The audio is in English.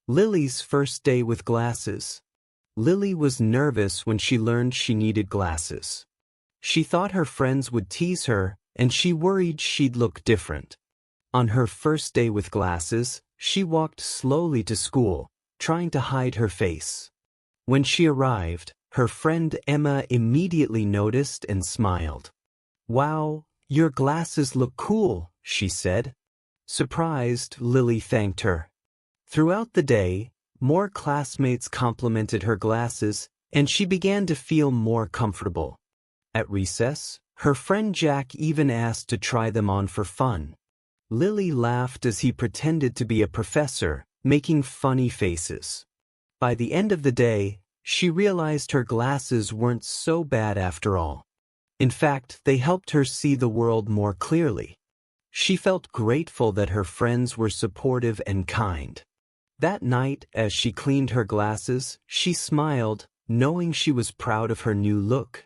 Lily's first day with glasses. Lily was nervous when she learned she needed glasses. She thought her friends would tease her, and she worried she'd look different. On her first day with glasses, she walked slowly to school, trying to hide her face. When she arrived, her friend Emma immediately noticed and smiled. "Wow, your glasses look cool," she said. Surprised, Lily thanked her. Throughout the day, more classmates complimented her glasses, and she began to feel more comfortable. At recess, her friend Jack even asked to try them on for fun. Lily laughed as he pretended to be a professor, making funny faces. By the end of the day, she realized her glasses weren't so bad after all. In fact, they helped her see the world more clearly. She felt grateful that her friends were supportive and kind. That night, as she cleaned her glasses, she smiled, knowing she was proud of her new look.